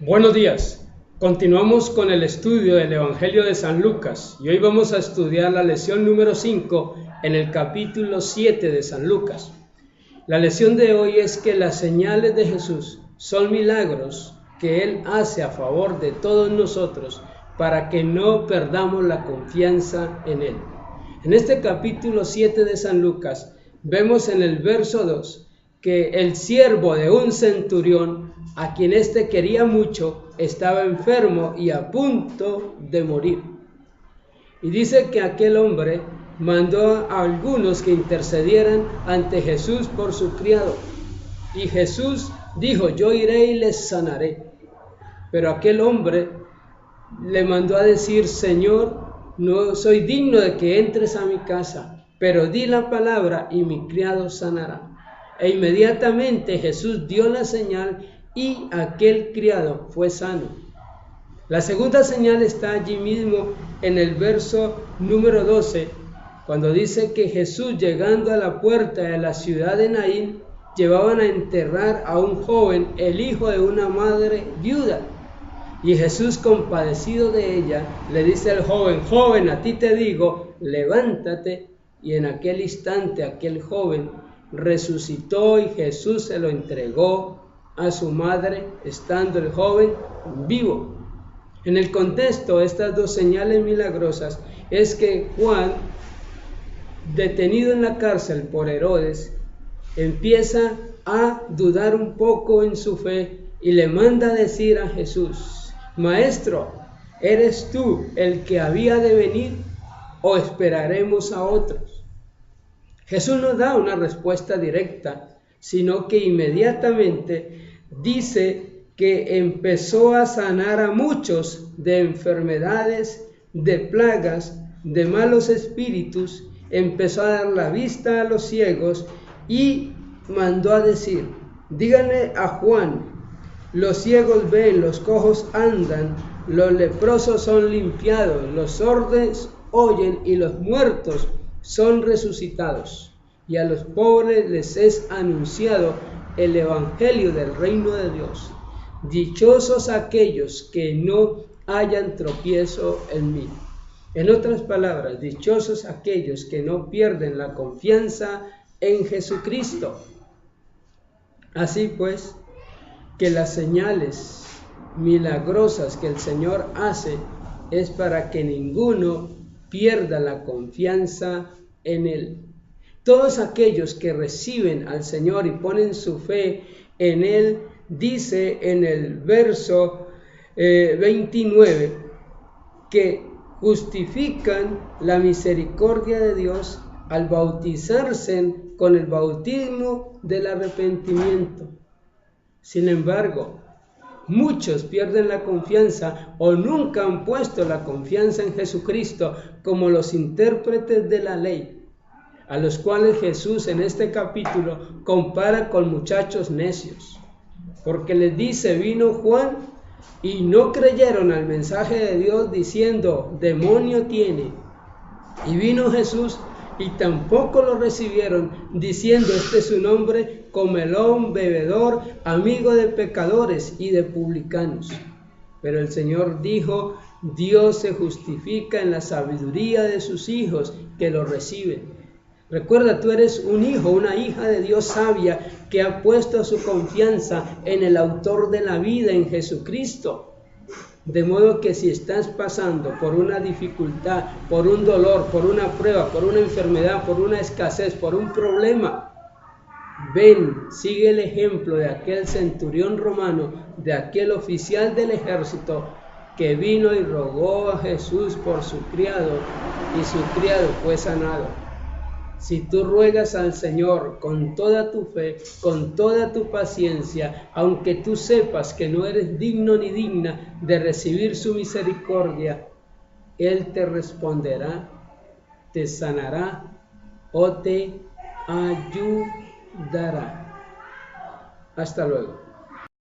Buenos días. Continuamos con el estudio del Evangelio de San Lucas y hoy vamos a estudiar la lección número 5 en el capítulo 7 de San Lucas. La lección de hoy es que las señales de Jesús son milagros que Él hace a favor de todos nosotros para que no perdamos la confianza en Él. En este capítulo 7 de San Lucas vemos en el verso 2 que el siervo de un centurión, a quien éste quería mucho, estaba enfermo y a punto de morir. Y dice que aquel hombre mandó a algunos que intercedieran ante Jesús por su criado. Y Jesús dijo: yo iré y les sanaré. Pero aquel hombre le mandó a decir: Señor, no soy digno de que entres a mi casa, pero di la palabra y mi criado sanará. E inmediatamente Jesús dio la señal y aquel criado fue sano. La segunda señal está allí mismo en el verso número 12, cuando dice que Jesús, llegando a la puerta de la ciudad de Naín, llevaban a enterrar a un joven, el hijo de una madre viuda. Y Jesús, compadecido de ella, le dice al joven: joven, a ti te digo, levántate. Y en aquel instante aquel joven resucitó y Jesús se lo entregó a su madre, estando el joven vivo. En el contexto de estas dos señales milagrosas es que Juan, detenido en la cárcel por Herodes, empieza a dudar un poco en su fe y le manda a decir a Jesús: Maestro, ¿eres tú el que había de venir o esperaremos a otros? Jesús no da una respuesta directa, sino que inmediatamente dice que empezó a sanar a muchos de enfermedades, de plagas, de malos espíritus, empezó a dar la vista a los ciegos y mandó a decir: díganle a Juan, los ciegos ven, los cojos andan, los leprosos son limpiados, los sordos oyen y los muertos son resucitados, y a los pobres les es anunciado el evangelio del reino de Dios. Dichosos aquellos que no hayan tropiezo en mí. En otras palabras, dichosos aquellos que no pierden la confianza en Jesucristo. Así pues, que las señales milagrosas que el Señor hace es para que ninguno pierda la confianza en Él. Todos aquellos que reciben al Señor y ponen su fe en Él, dice en el verso 29, que justifican la misericordia de Dios al bautizarse con el bautismo del arrepentimiento. Sin embargo, muchos pierden la confianza o nunca han puesto la confianza en Jesucristo, como los intérpretes de la ley, a los cuales Jesús en este capítulo compara con muchachos necios, porque les dice: vino Juan y no creyeron al mensaje de Dios diciendo: demonio tiene. Y vino Jesús y tampoco lo recibieron diciendo: este es un hombre comelón, bebedor, amigo de pecadores y de publicanos. Pero el Señor dijo: Dios se justifica en la sabiduría de sus hijos que lo reciben. Recuerda, tú eres un hijo, una hija de Dios sabia que ha puesto su confianza en el autor de la vida, en Jesucristo. De modo que si estás pasando por una dificultad, por un dolor, por una prueba, por una enfermedad, por una escasez, por un problema, ven, sigue el ejemplo de aquel centurión romano, de aquel oficial del ejército que vino y rogó a Jesús por su criado y su criado fue sanado. Si tú ruegas al Señor con toda tu fe, con toda tu paciencia, aunque tú sepas que no eres digno ni digna de recibir su misericordia, Él te responderá, te sanará o te ayudará. Hasta luego.